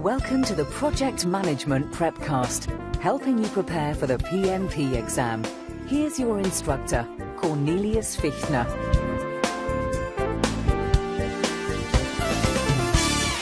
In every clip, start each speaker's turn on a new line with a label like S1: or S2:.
S1: Welcome to the Project Management Prepcast, helping you prepare for the PMP exam. Here's your instructor, Cornelius Fichtner.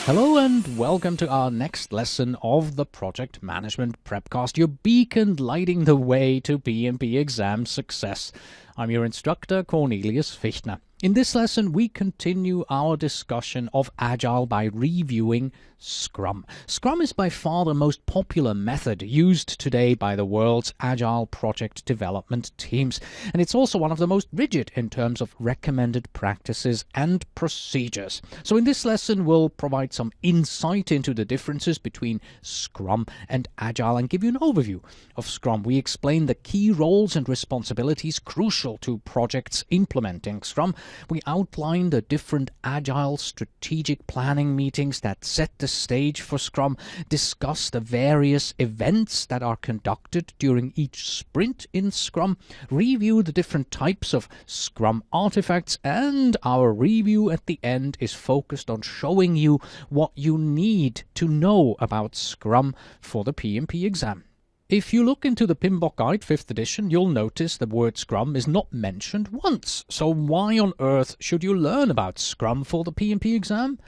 S2: Hello and welcome to our next lesson of the Project Management Prepcast, your beacon lighting the way to PMP exam success. I'm your instructor, Cornelius Fichtner. In this lesson, we continue our discussion of Agile by reviewing Scrum. Scrum is by far the most popular method used today by the world's Agile project development teams, and it's also one of the most rigid in terms of recommended practices and procedures. So in this lesson, we'll provide some insight into the differences between Scrum and Agile and give you an overview of Scrum. We explain the key roles and responsibilities crucial to projects implementing Scrum. We outline the different Agile strategic planning meetings that set the stage for Scrum, discuss the various events that are conducted during each sprint in Scrum, review the different types of Scrum artifacts, and our review at the end is focused on showing you what you need to know about Scrum for the PMP exam. If you look into the PMBOK Guide 5th edition, you'll notice the word Scrum is not mentioned once. So why on earth should you learn about Scrum for the PMP exam?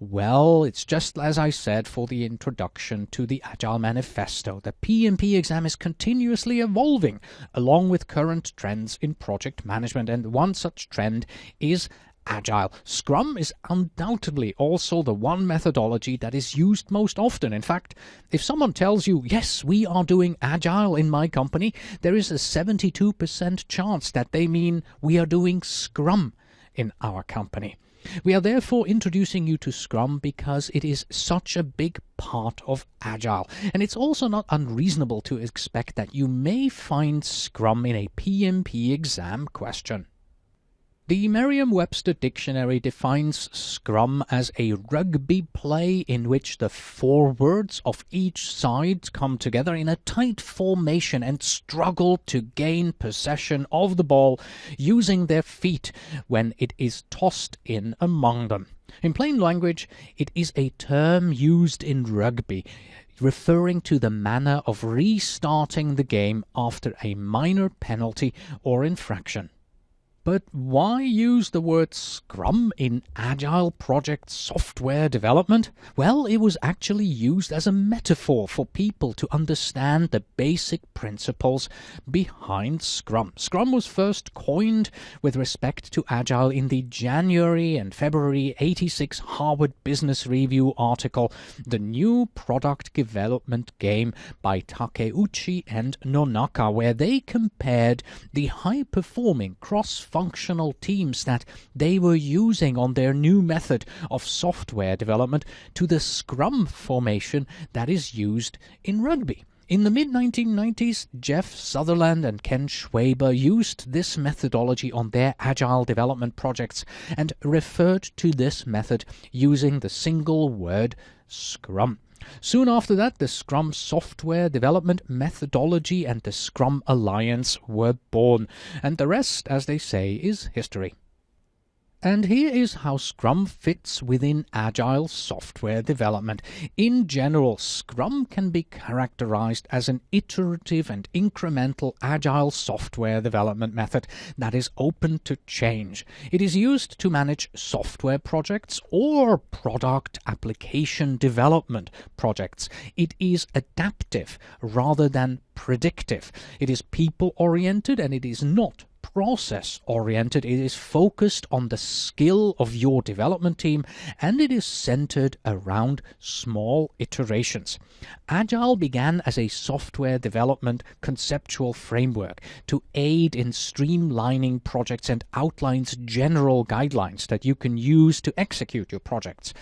S2: Well, it's just as I said for the introduction to the Agile Manifesto. The PMP exam is continuously evolving along with current trends in project management, and one such trend is Agile. Scrum is undoubtedly also the one methodology that is used most often. In fact, if someone tells you, yes, we are doing Agile in my company, there is a 72% chance that they mean we are doing Scrum in our company. We are therefore introducing you to Scrum because it is such a big part of Agile. And it's also not unreasonable to expect that you may find Scrum in a PMP exam question. The Merriam-Webster Dictionary defines Scrum as a rugby play in which the forwards of each side come together in a tight formation and struggle to gain possession of the ball using their feet when it is tossed in among them. In plain language, it is a term used in rugby referring to the manner of restarting the game after a minor penalty or infraction. But why use the word Scrum in Agile project software development? Well, it was actually used as a metaphor for people to understand the basic principles behind Scrum. Scrum was first coined with respect to Agile in the January and February 86 Harvard Business Review article, The New Product Development Game by Takeuchi and Nonaka, where they compared the high-performing cross-functional teams that they were using on their new method of software development to the Scrum formation that is used in rugby. In the mid-1990s, Jeff Sutherland and Ken Schwaber used this methodology on their Agile development projects and referred to this method using the single word Scrum. Soon after that, the Scrum software development methodology and the Scrum Alliance were born, and the rest, as they say, is history. And here is how Scrum fits within Agile software development. In general, Scrum can be characterized as an iterative and incremental Agile software development method that is open to change. It is used to manage software projects or product application development projects. It is adaptive rather than predictive. It is people-oriented and it is not process-oriented. It is focused on the skill of your development team and it is centered around small iterations. Agile began as a software development conceptual framework to aid in streamlining projects and outlines general guidelines that you can use to execute your projects.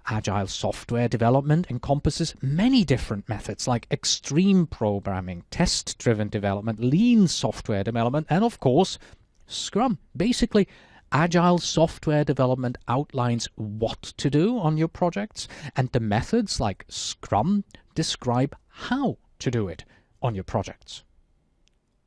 S2: Agile software development encompasses many different methods like extreme programming, test-driven development, lean software development, and of course, Scrum. Basically, Agile software development outlines what to do on your projects, and the methods like Scrum describe how to do it on your projects.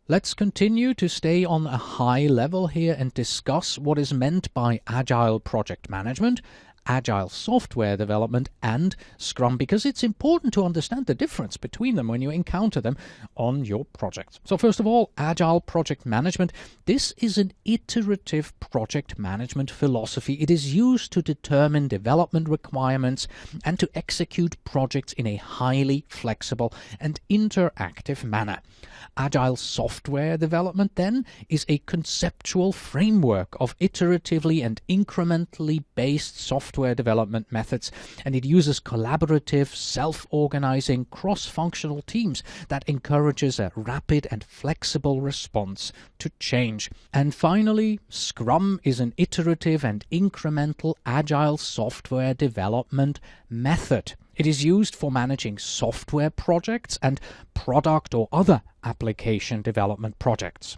S2: Let's continue to stay on a high level here and discuss what is meant by Agile project management, Agile software development and Scrum, because it's important to understand the difference between them when you encounter them on your project. So first of all, Agile project management. This is an iterative project management philosophy. It is used to determine development requirements and to execute projects in a highly flexible and interactive manner. Agile software development, then, is a conceptual framework of iteratively and incrementally based software development methods, and it uses collaborative, self-organizing, cross-functional teams that encourages a rapid and flexible response to change. And finally, Scrum is an iterative and incremental agile software development method. It is used for managing software projects and product or other application development projects.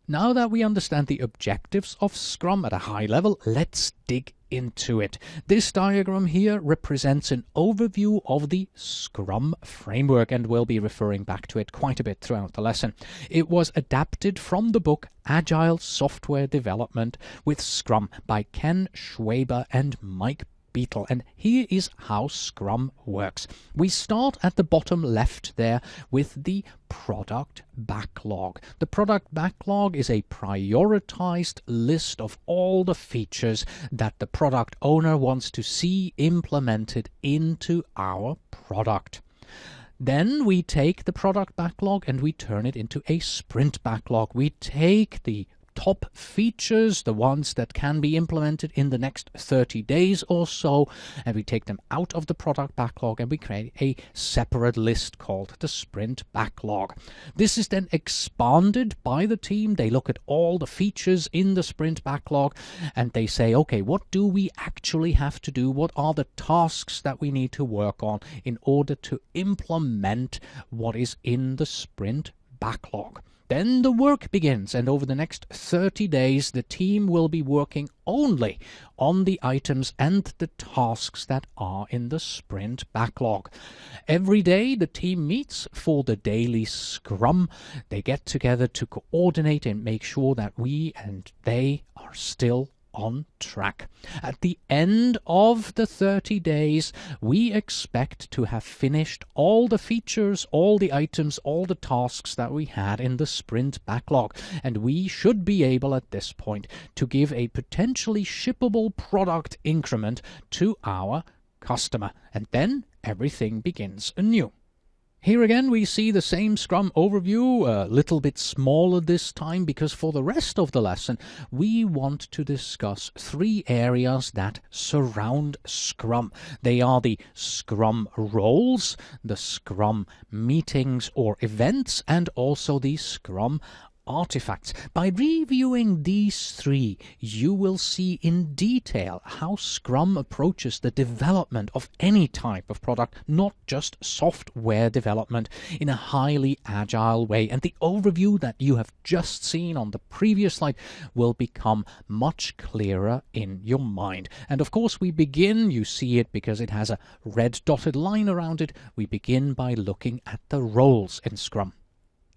S2: Now that we understand the objectives of Scrum at a high level, let's dig into it. This diagram here represents an overview of the Scrum framework, and we'll be referring back to it quite a bit throughout the lesson. It was adapted from the book Agile Software Development with Scrum by Ken Schwaber and Mike Beetle, and here is how Scrum works. We start at the bottom left there with the product backlog. The product backlog is a prioritized list of all the features that the product owner wants to see implemented into our product. Then we take the product backlog and we turn it into a sprint backlog. We take the top features, the ones that can be implemented in the next 30 days or so, and we take them out of the product backlog and we create a separate list called the sprint backlog. This is then expanded by the team. They look at all the features in the sprint backlog and they say, okay, what do we actually have to do? What are the tasks that we need to work on in order to implement what is in the sprint backlog? Then the work begins, and over the next 30 days, the team will be working only on the items and the tasks that are in the sprint backlog. Every day, the team meets for the daily Scrum. They get together to coordinate and make sure that we and they are still on track. At the end of the 30 days, we expect to have finished all the features, all the items, all the tasks that we had in the sprint backlog, and we should be able at this point to give a potentially shippable product increment to our customer, and then everything begins anew. Here again we see the same Scrum overview, a little bit smaller this time, because for the rest of the lesson we want to discuss 3 areas that surround Scrum. They are the Scrum roles, the Scrum meetings or events, and also the Scrum artifacts. By reviewing these 3, you will see in detail how Scrum approaches the development of any type of product, not just software development, in a highly agile way. And the overview that you have just seen on the previous slide will become much clearer in your mind. And of course we begin, you see it because it has a red dotted line around it, we begin by looking at the roles in Scrum.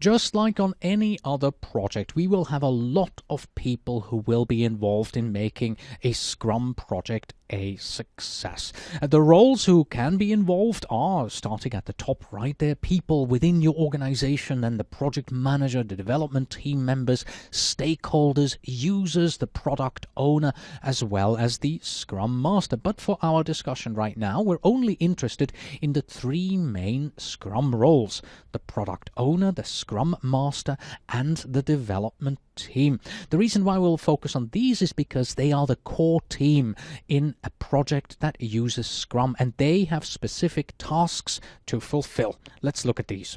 S2: Just like on any other project, we will have a lot of people who will be involved in making a Scrum project a success. The roles who can be involved are, starting at the top right there, people within your organization and the project manager, the development team members, stakeholders, users, the product owner, as well as the Scrum Master. But for our discussion right now, we're only interested in the 3 main Scrum roles: the product owner, the Scrum Master, and the development team. The reason why we'll focus on these is because they are the core team in a project that uses Scrum, and they have specific tasks to fulfill. Let's look at these.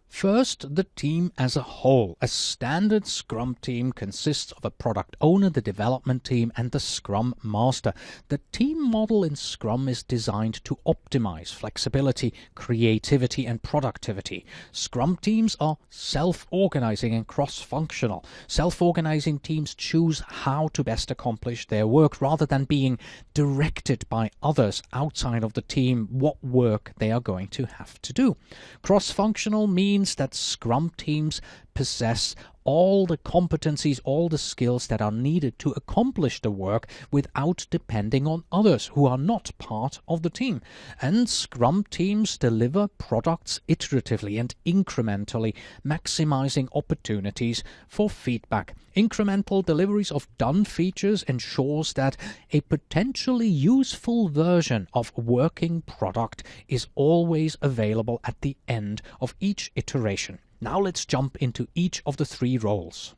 S2: First, the team as a whole. A standard Scrum team consists of a product owner, the development team, and the Scrum Master. The team model in Scrum is designed to optimize flexibility, creativity, and productivity. Scrum teams are self-organizing and cross-functional. Self-organizing teams choose how to best accomplish their work rather than being directed by others outside of the team what work they are going to have to do. Cross-functional means that Scrum teams possess all the competencies, all the skills that are needed to accomplish the work without depending on others who are not part of the team. And Scrum teams deliver products iteratively and incrementally, maximizing opportunities for feedback. Incremental deliveries of done features ensures that a potentially useful version of working product is always available at the end of each iteration. Now let's jump into each of the three roles.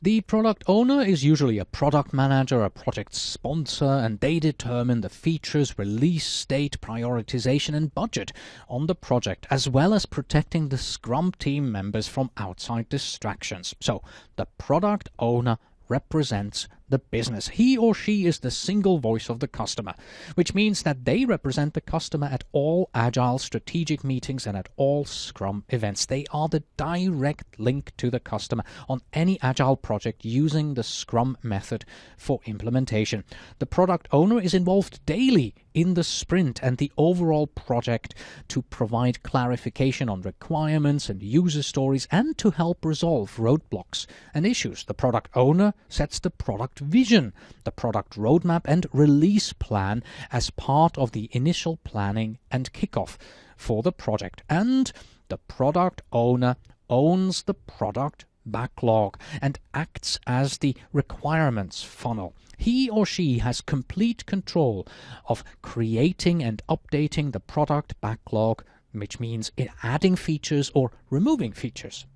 S2: The product owner is usually a product manager, a project sponsor, and they determine the features, release date, prioritization, and budget on the project, as well as protecting the Scrum team members from outside distractions. So, the product owner represents the business. He or she is the single voice of the customer, which means that they represent the customer at all Agile strategic meetings and at all Scrum events. They are the direct link to the customer on any Agile project using the Scrum method for implementation. The product owner is involved daily in the sprint and the overall project to provide clarification on requirements and user stories and to help resolve roadblocks and issues. The product owner sets the product vision, the product roadmap and release plan as part of the initial planning and kickoff for the project. And the product owner owns the product backlog and acts as the requirements funnel. He or she has complete control of creating and updating the product backlog, which means adding features or removing features.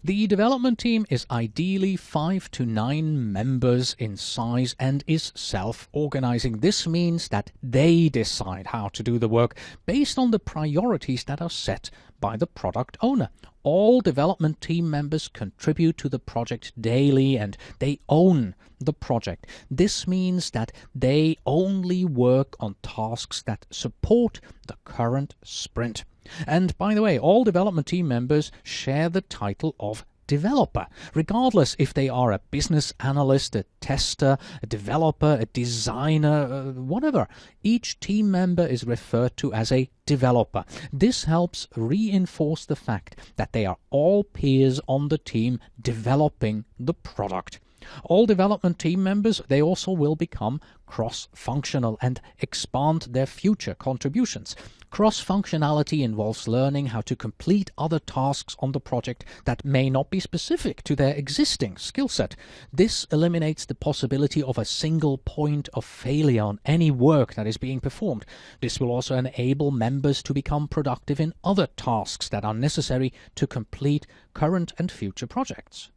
S2: The development team is ideally 5 to 9 members in size and is self-organizing. This means that they decide how to do the work based on the priorities that are set by the product owner. All development team members contribute to the project daily and they own the project. This means that they only work on tasks that support the current sprint. And by the way, all development team members share the title of developer, regardless if they are a business analyst, a tester, a developer, a designer, whatever. Each team member is referred to as a developer. This helps reinforce the fact that they are all peers on the team developing the product. All development team members, they also will become cross-functional and expand their future contributions. Cross-functionality involves learning how to complete other tasks on the project that may not be specific to their existing skill set. This eliminates the possibility of a single point of failure on any work that is being performed. This will also enable members to become productive in other tasks that are necessary to complete current and future projects.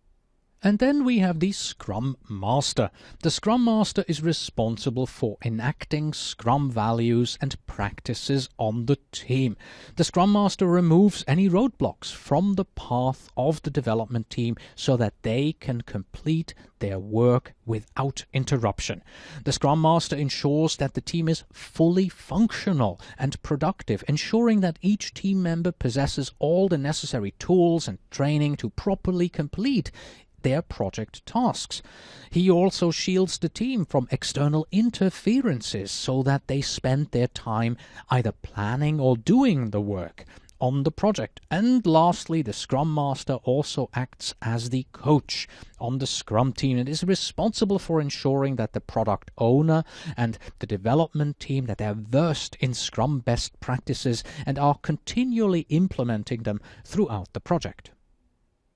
S2: And then we have the Scrum Master. The Scrum Master is responsible for enacting Scrum values and practices on the team. The Scrum Master removes any roadblocks from the path of the development team so that they can complete their work without interruption. The Scrum Master ensures that the team is fully functional and productive, ensuring that each team member possesses all the necessary tools and training to properly complete their project tasks. He also shields the team from external interferences so that they spend their time either planning or doing the work on the project. And lastly, the Scrum Master also acts as the coach on the Scrum team and is responsible for ensuring that the product owner and the development team, that they're versed in Scrum best practices and are continually implementing them throughout the project.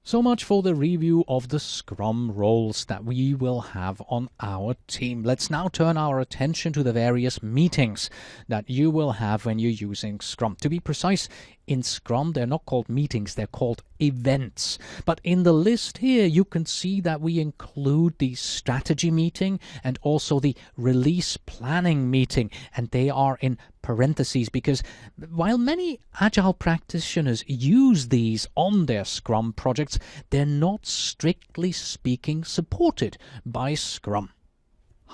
S2: So much for the review of the Scrum roles that we will have on our team. Let's now turn our attention to the various meetings that you will have when you're using Scrum. To be precise, in Scrum, they're not called meetings, they're called events. But in the list here, you can see that we include the strategy meeting and also the release planning meeting, and they are in parentheses because while many Agile practitioners use these on their Scrum projects, they're not strictly speaking supported by Scrum.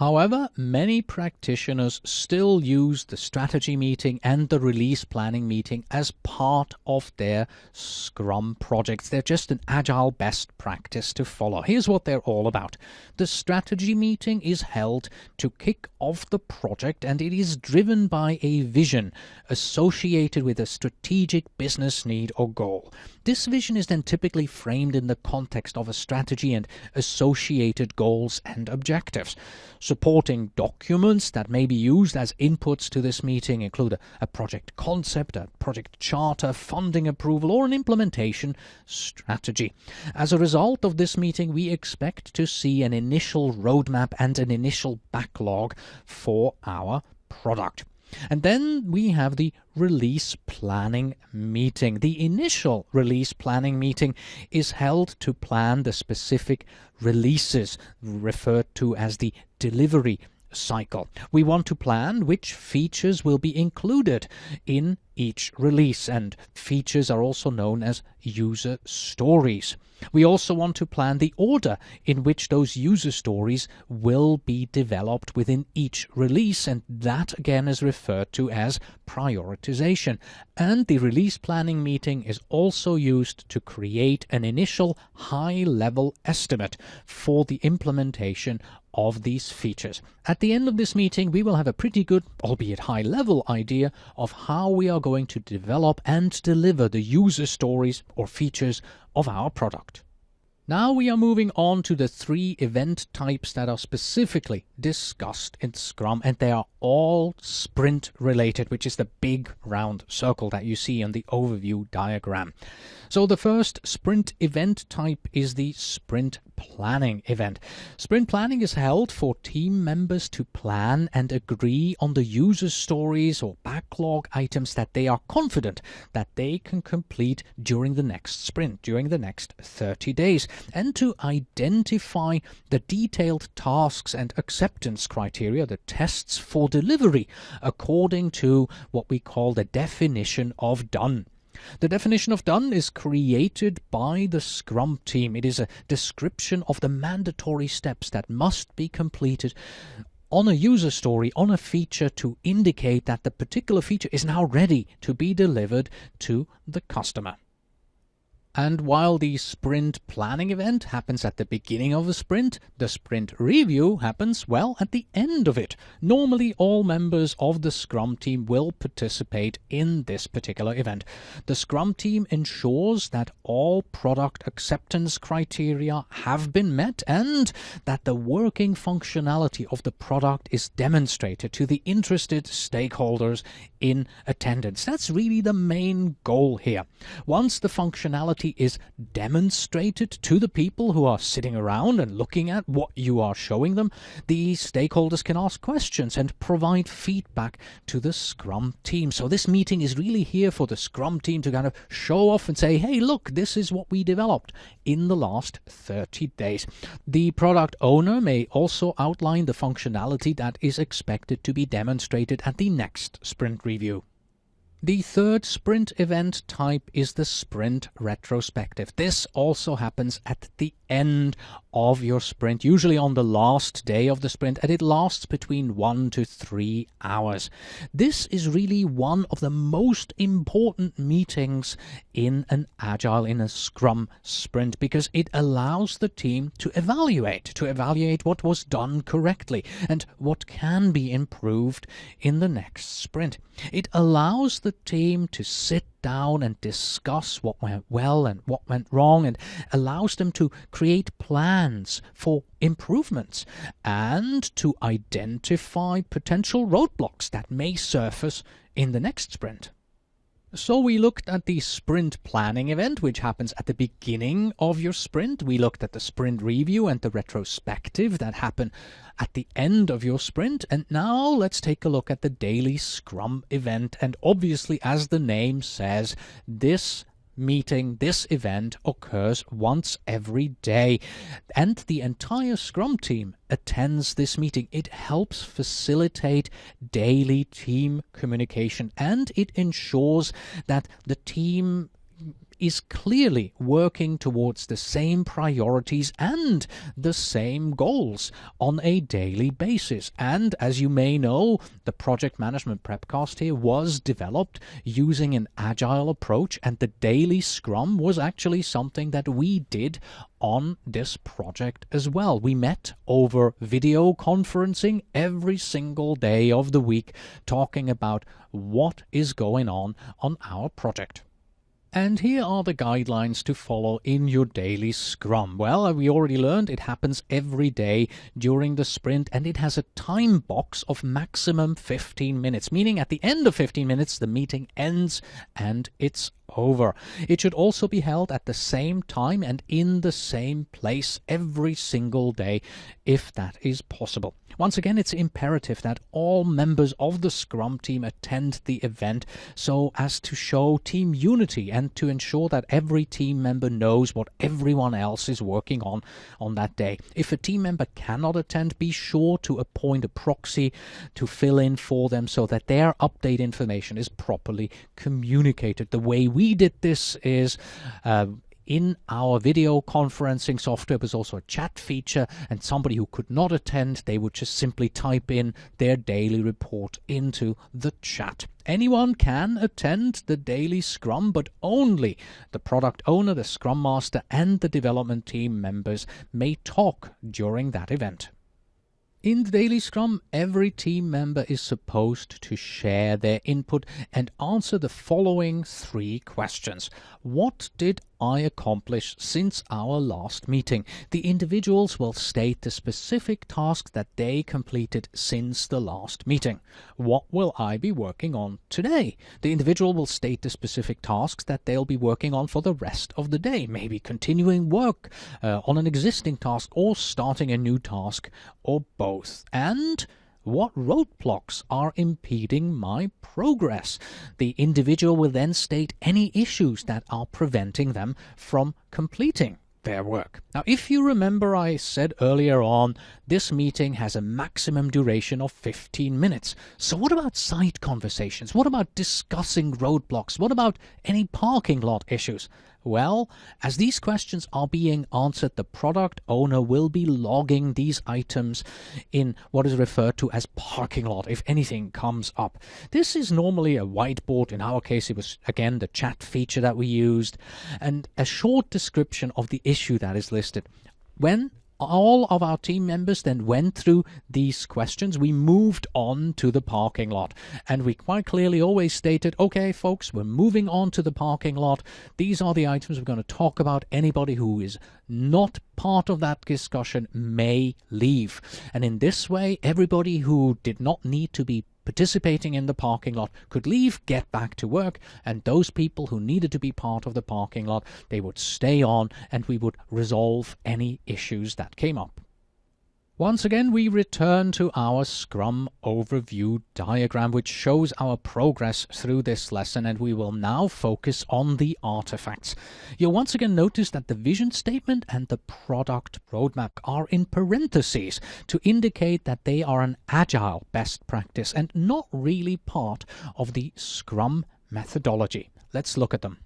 S2: However, many practitioners still use the strategy meeting and the release planning meeting as part of their Scrum projects. They're just an agile best practice to follow. Here's what they're all about. The strategy meeting is held to kick off the project, and it is driven by a vision associated with a strategic business need or goal. This vision is then typically framed in the context of a strategy and associated goals and objectives. Supporting documents that may be used as inputs to this meeting include a project concept, a project charter, funding approval, or an implementation strategy. As a result of this meeting, we expect to see an initial roadmap and an initial backlog for our product. And then we have the release planning meeting. The initial release planning meeting is held to plan the specific releases, referred to as the delivery cycle. We want to plan which features will be included in each release, and features are also known as user stories. We also want to plan the order in which those user stories will be developed within each release, and that again is referred to as prioritization. And the release planning meeting is also used to create an initial high-level estimate for the implementation of these features. At the end of this meeting, we will have a pretty good, albeit high-level idea of how we are going to develop and deliver the user stories or features of our product. Now we are moving on to the 3 event types that are specifically discussed in Scrum, and they are all sprint related, which is the big round circle that you see on the overview diagram. So the first sprint event type is the sprint planning event. Sprint planning is held for team members to plan and agree on the user stories or backlog items that they are confident that they can complete during the next sprint, during the next 30 days, and to identify the detailed tasks and acceptance criteria, the tests for delivery, according to what we call the definition of done. The definition of done is created by the Scrum team. It is a description of the mandatory steps that must be completed on a user story, on a feature, to indicate that the particular feature is now ready to be delivered to the customer. And while the sprint planning event happens at the beginning of the sprint review happens, well, at the end of it. Normally, all members of the Scrum team will participate in this particular event. The Scrum team ensures that all product acceptance criteria have been met and that the working functionality of the product is demonstrated to the interested stakeholders in attendance. That's really the main goal here. Once the functionality is demonstrated to the people who are sitting around and looking at what you are showing them, the stakeholders can ask questions and provide feedback to the Scrum team. So this meeting is really here for the Scrum team to kind of show off and say, hey, look, this is what we developed in the last 30 days. The product owner may also outline the functionality that is expected to be demonstrated at the next sprint review. The third sprint event type is the sprint retrospective. This also happens at the end of your sprint, usually on the last day of the sprint, and it lasts between 1 to 3 hours. This is really one of the most important meetings in an Agile, in a Scrum sprint, because it allows the team to evaluate what was done correctly and what can be improved in the next sprint. It allows the team to sit down and discuss what went well and what went wrong, and allows them to create plans for improvements and to identify potential roadblocks that may surface in the next sprint. So we looked at the sprint planning event, which happens at the beginning of your sprint. We looked at the sprint review and the retrospective that happen at the end of your sprint. And now let's take a look at the daily Scrum event. And obviously, as the name says, this event occurs once every day, and the entire Scrum team attends this meeting. It helps facilitate daily team communication, and it ensures that the team is clearly working towards the same priorities and the same goals on a daily basis. And as you may know, the Project Management Prepcast here was developed using an agile approach, and the daily Scrum was actually something that we did on this project as well. We met over video conferencing every single day of the week, talking about what is going on our project. And here are the guidelines to follow in your daily Scrum. Well, we already learned it happens every day during the sprint, and it has a time box of maximum 15 minutes, meaning at the end of 15 minutes, the meeting ends and it's over. It should also be held at the same time and in the same place every single day, if that is possible. Once again, it's imperative that all members of the Scrum team attend the event so as to show team unity and to ensure that every team member knows what everyone else is working on that day. If a team member cannot attend, be sure to appoint a proxy to fill in for them so that their update information is properly communicated. The way we did this is in our video conferencing software was also a chat feature, and somebody who could not attend, they would just simply type in their daily report into the chat. Anyone can attend the daily Scrum, but only the product owner, the Scrum Master, and the development team members may talk during that event. In the daily Scrum, every team member is supposed to share their input and answer the following 3 questions. What did I accomplish since our last meeting? The individuals will state the specific tasks that they completed since the last meeting. What will I be working on today? The individual will state the specific tasks that they'll be working on for the rest of the day, maybe continuing work on an existing task or starting a new task, or both. And what roadblocks are impeding my progress? The individual will then state any issues that are preventing them from completing their work. Now, if you remember, I said earlier on, this meeting has a maximum duration of 15 minutes. So what about side conversations? What about discussing roadblocks? What about any parking lot issues? Well, as these questions are being answered, the product owner will be logging these items in what is referred to as parking lot if anything comes up. This is normally a whiteboard. In our case, it was, again, the chat feature that we used, and a short description of the issue that is listed. When all of our team members then went through these questions, we moved on to the parking lot. And we quite clearly always stated, okay, folks, we're moving on to the parking lot. These are the items we're going to talk about. Anybody who is not part of that discussion may leave. And in this way, everybody who did not need to be participating in the parking lot could leave, get back to work, and those people who needed to be part of the parking lot, they would stay on, and we would resolve any issues that came up. Once again, we return to our Scrum overview diagram, which shows our progress through this lesson, and we will now focus on the artifacts. You'll once again notice that the vision statement and the product roadmap are in parentheses to indicate that they are an agile best practice and not really part of the Scrum methodology. Let's look at them.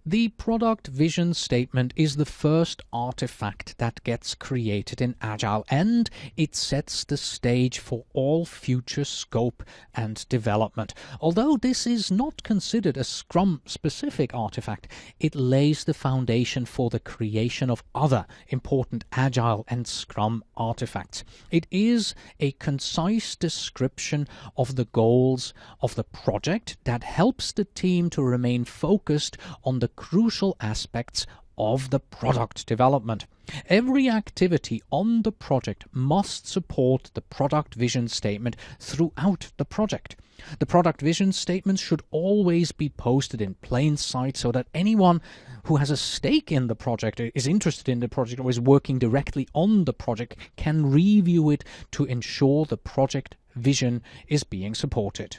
S2: The product vision statement is the first artifact that gets created in Agile, and it sets the stage for all future scope and development. Although this is not considered a Scrum-specific artifact, it lays the foundation for the creation of other important Agile and Scrum artifacts. It is a concise description of the goals of the project that helps the team to remain focused on the crucial aspects of the product development. Every activity on the project must support the product vision statement throughout the project. The product vision statements should always be posted in plain sight so that anyone who has a stake in the project, is interested in the project, or is working directly on the project can review it to ensure the project vision is being supported.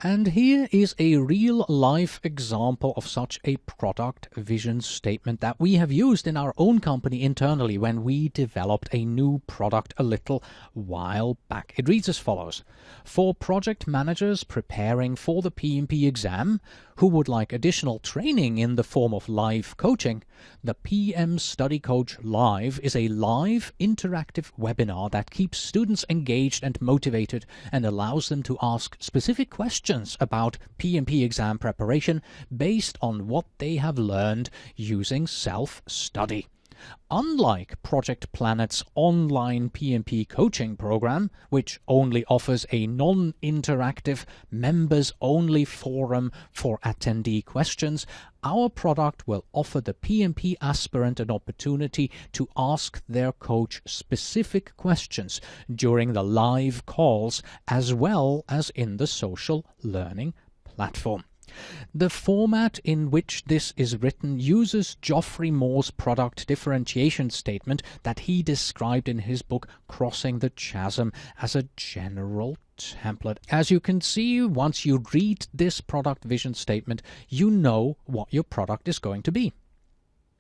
S2: And here is a real-life example of such a product vision statement that we have used in our own company internally when we developed a new product a little while back. It reads as follows: for project managers preparing for the PMP exam, who would like additional training in the form of live coaching, the PM Study Coach Live is a live interactive webinar that keeps students engaged and motivated and allows them to ask specific questions about PMP exam preparation based on what they have learned using self-study. Unlike Project Planet's online PMP coaching program, which only offers a non-interactive, members-only forum for attendee questions, our product will offer the PMP aspirant an opportunity to ask their coach specific questions during the live calls as well as in the social learning platform. The format in which this is written uses Geoffrey Moore's product differentiation statement that he described in his book Crossing the Chasm as a general template. As you can see, once you read this product vision statement, you know what your product is going to be.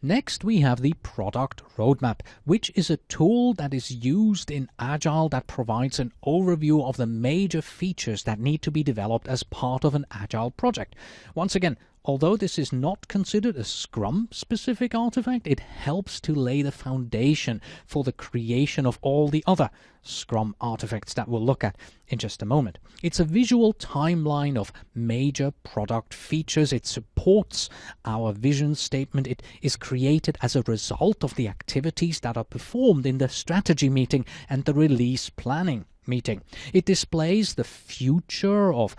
S2: Next, we have the product roadmap, which is a tool that is used in Agile that provides an overview of the major features that need to be developed as part of an Agile project. Once again, although this is not considered a Scrum-specific artifact, it helps to lay the foundation for the creation of all the other Scrum artifacts that we'll look at in just a moment. It's a visual timeline of major product features. It supports our vision statement. It is created as a result of the activities that are performed in the strategy meeting and the release planning meeting. It displays the future of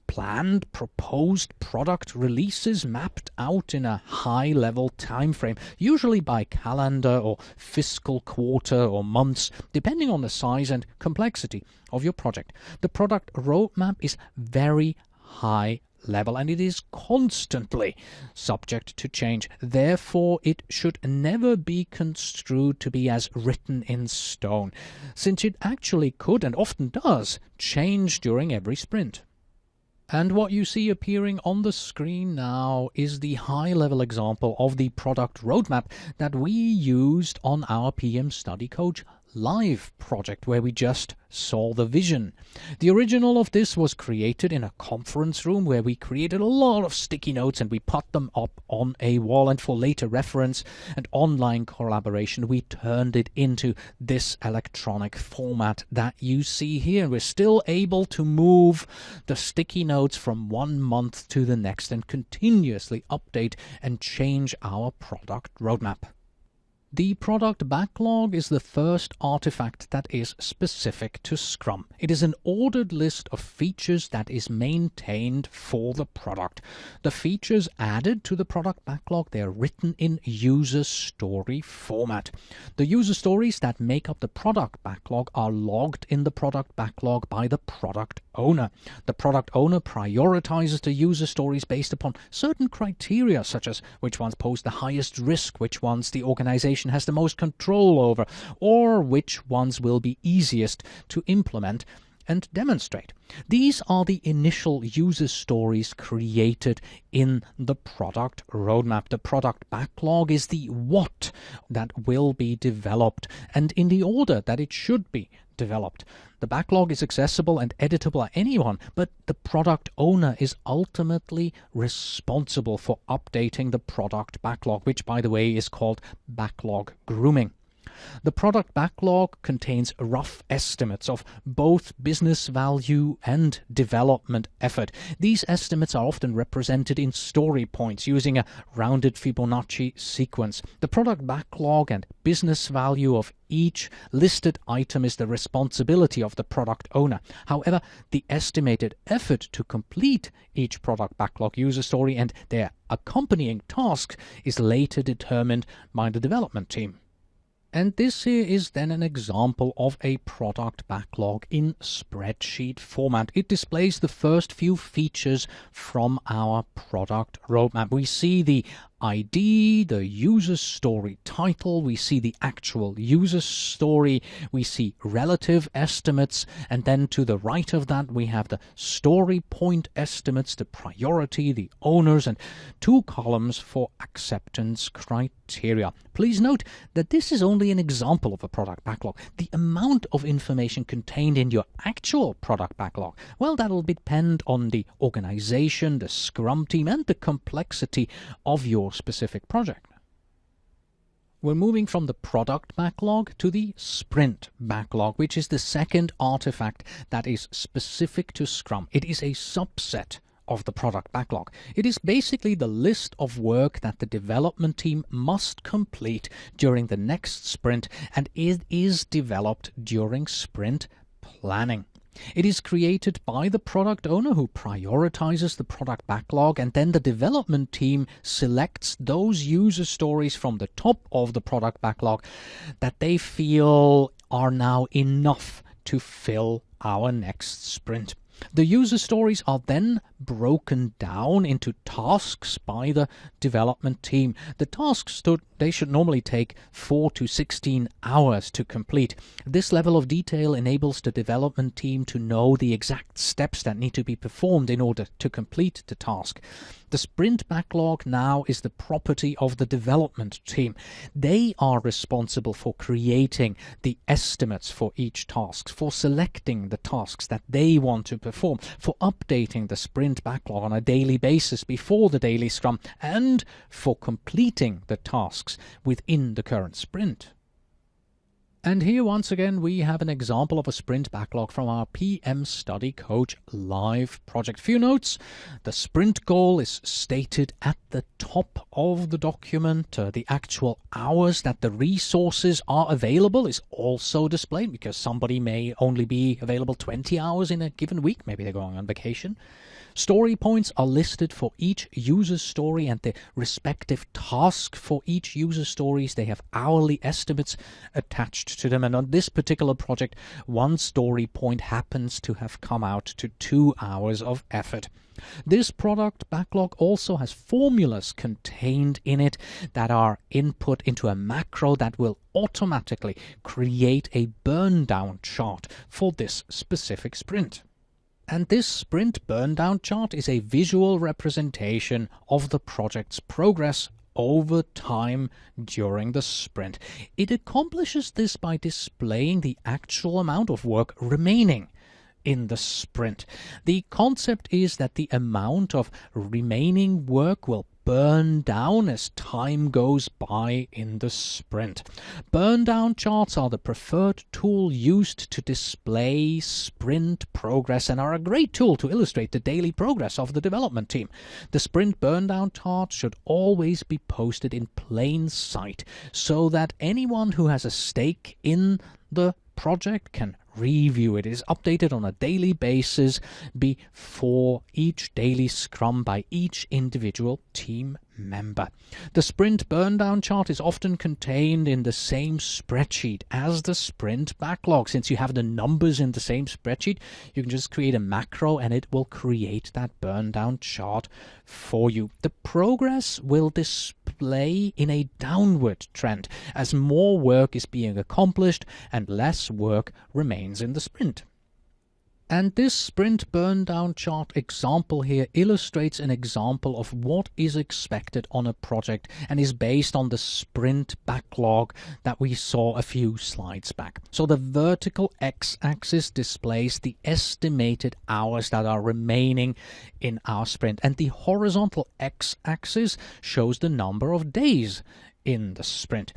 S2: planned, proposed product releases mapped out in a high-level time frame, usually by calendar or fiscal quarter or months, depending on the size and complexity of your project. The product roadmap is very high level and it is constantly subject to change. Therefore, it should never be construed to be as written in stone, since it actually could and often does change during every sprint. And what you see appearing on the screen now is the high-level example of the product roadmap that we used on our PM Study Coach Live project, where we just saw the vision. The original of this was created in a conference room where we created a lot of sticky notes and we put them up on a wall, and for later reference and online collaboration we turned it into this electronic format that you see here. We're still able to move the sticky notes from one month to the next and continuously update and change our product roadmap. The product backlog is the first artifact that is specific to Scrum. It is an ordered list of features that is maintained for the product. The features added to the product backlog, they are written in user story format. The user stories that make up the product backlog are logged in the product backlog by the product owner. The product owner prioritizes the user stories based upon certain criteria, such as which ones pose the highest risk, which ones the organization has the most control over, or which ones will be easiest to implement and demonstrate. These are the initial user stories created in the product roadmap. The product backlog is the what that will be developed and in the order that it should be developed. The backlog is accessible and editable by anyone, but the product owner is ultimately responsible for updating the product backlog, which, by the way, is called backlog grooming. The product backlog contains rough estimates of both business value and development effort. These estimates are often represented in story points using a rounded Fibonacci sequence. The product backlog and business value of each listed item is the responsibility of the product owner. However, the estimated effort to complete each product backlog user story and their accompanying task is later determined by the development team. And this here is then an example of a product backlog in spreadsheet format. It displays the first few features from our product roadmap. We see the ID, the user story title, we see the actual user story, we see relative estimates, and then to the right of that we have the story point estimates, the priority, the owners, and 2 columns for acceptance criteria. Please note that this is only an example of a product backlog. The amount of information contained in your actual product backlog, well, that'll depend on the organization, the Scrum team, and the complexity of your specific project. We're moving from the product backlog to the sprint backlog, which is the second artifact that is specific to Scrum. It is a subset of the product backlog. It is basically the list of work that the development team must complete during the next sprint, and it is developed during sprint planning. It is created by the product owner, who prioritizes the product backlog, and then the development team selects those user stories from the top of the product backlog that they feel are now enough to fill our next sprint. The user stories are then broken down into tasks by the development team. The tasks, they should normally take 4 to 16 hours to complete. This level of detail enables the development team to know the exact steps that need to be performed in order to complete the task. The sprint backlog now is the property of the development team. They are responsible for creating the estimates for each task, for selecting the tasks that they want to perform, for updating the sprint backlog on a daily basis before the daily Scrum, and for completing the tasks within the current sprint. And here once again we have an example of a sprint backlog from our PM Study Coach live project. Few notes: the sprint goal is stated at the top of the document. The actual hours that the resources are available is also displayed, because somebody may only be available 20 hours in a given week. Maybe they're going on vacation. Story points are listed for each user story and the respective task for each user stories. They have hourly estimates attached to them, and on this particular project, one story point happens to have come out to 2 hours of effort. This product backlog also has formulas contained in it that are input into a macro that will automatically create a burn down chart for this specific sprint. And this sprint burn-down chart is a visual representation of the project's progress over time during the sprint. It accomplishes this by displaying the actual amount of work remaining in the sprint. The concept is that the amount of remaining work will burn down as time goes by in the sprint. Burn down charts are the preferred tool used to display sprint progress and are a great tool to illustrate the daily progress of the development team. The sprint burn down chart should always be posted in plain sight so that anyone who has a stake in the project can review it. It is updated on a daily basis before each daily Scrum by each individual team member. The sprint burn-down chart is often contained in the same spreadsheet as the sprint backlog. Since you have the numbers in the same spreadsheet, you can just create a macro and it will create that burn-down chart for you. The progress will display in a downward trend as more work is being accomplished and less work remains in the sprint. And this sprint burn-down chart example here illustrates an example of what is expected on a project and is based on the sprint backlog that we saw a few slides back. So the vertical x-axis displays the estimated hours that are remaining in our sprint, and the horizontal x-axis shows the number of days in the sprint.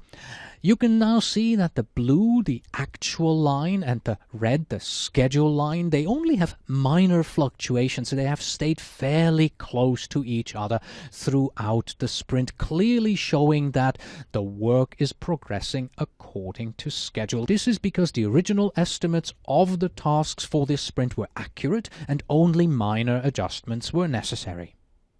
S2: You can now see that the blue, the actual line, and the red, the schedule line, they only have minor fluctuations. So they have stayed fairly close to each other throughout the sprint, clearly showing that the work is progressing according to schedule. This is because the original estimates of the tasks for this sprint were accurate and only minor adjustments were necessary.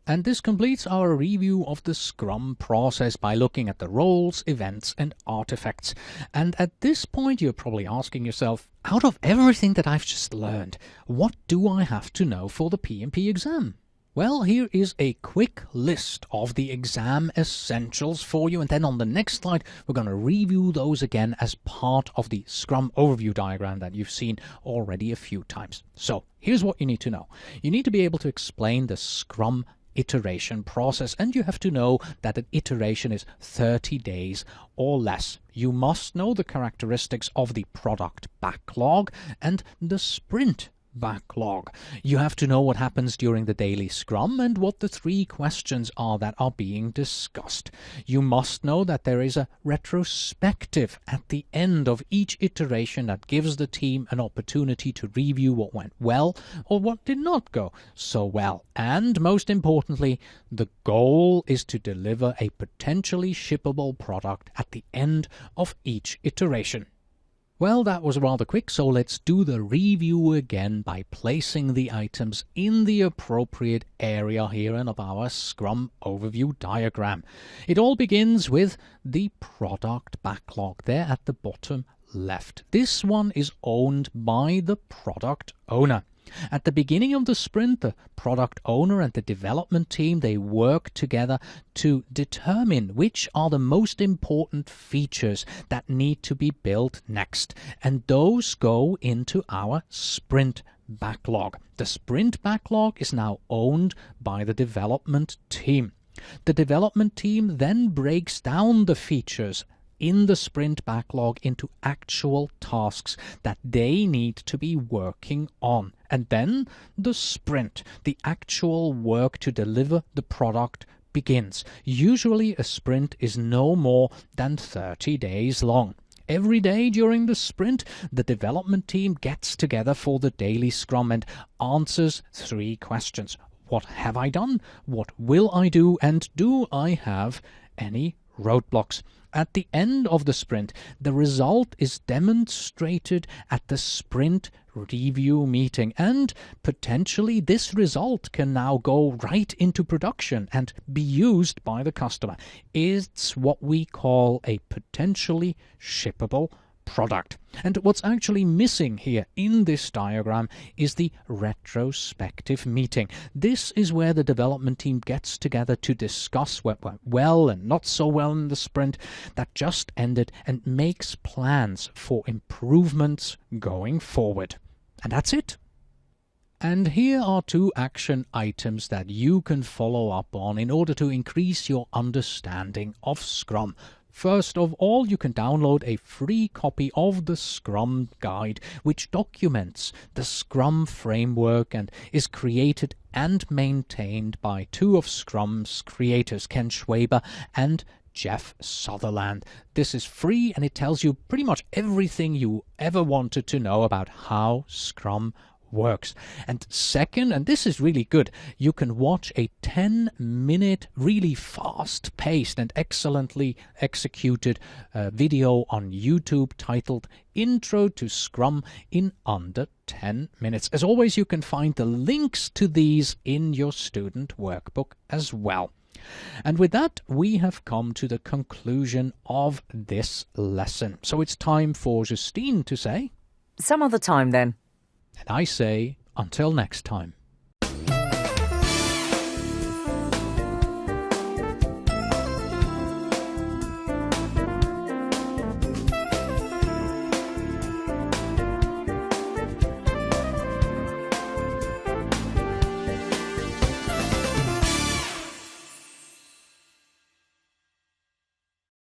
S2: And this completes our review of the Scrum process by looking at the roles, events, and artifacts. And at this point, you're probably asking yourself, out of everything that I've just learned, what do I have to know for the PMP exam? Well, here is a quick list of the exam essentials for you, and then on the next slide we're going to review those again as part of the Scrum overview diagram that you've seen already a few times. So here's what you need to know. You need to be able to explain the Scrum iteration process, and you have to know that an iteration is 30 days or less. You must know the characteristics of the product backlog and the sprint backlog. You have to know what happens during the daily Scrum and what the 3 questions are that are being discussed. You must know that there is a retrospective at the end of each iteration that gives the team an opportunity to review what went well or what did not go so well. And most importantly, the goal is to deliver a potentially shippable product at the end of each iteration. Well, that was rather quick, so let's do the review again by placing the items in the appropriate area here in our Scrum overview diagram. It all begins with the product backlog there at the bottom left. This one is owned by the product owner. At the beginning of the sprint, the product owner and the development team, they work together to determine which are the most important features that need to be built next. And those go into our sprint backlog. The sprint backlog is now owned by the development team. The development team then breaks down the features in the sprint backlog into actual tasks that they need to be working on. And then the sprint, the actual work to deliver the product, begins. Usually a sprint is no more than 30 days long. Every day during the sprint, the development team gets together for the daily Scrum and answers 3 questions. What have I done? What will I do? And do I have any roadblocks? At the end of the sprint, the result is demonstrated at the sprint review meeting, and potentially this result can now go right into production and be used by the customer. It's what we call a potentially shippable product. And what's actually missing here in this diagram is the retrospective meeting. This is where the development team gets together to discuss what went well and not so well in the sprint that just ended and makes plans for improvements going forward. And that's it. And here are 2 action items that you can follow up on in order to increase your understanding of Scrum. First of all, you can download a free copy of the Scrum Guide, which documents the Scrum framework and is created and maintained by 2 of Scrum's creators, Ken Schwaber and Jeff Sutherland. This is free and it tells you pretty much everything you ever wanted to know about how Scrum works. And second, and this is really good, you can watch a 10-minute, really fast-paced and excellently executed video on YouTube titled Intro to Scrum in under 10 minutes. As always, you can find the links to these in your student workbook as well. And with that, we have come to the conclusion of this lesson. So it's time for Justine to say,
S1: Some other time then.
S2: and I say, until next time.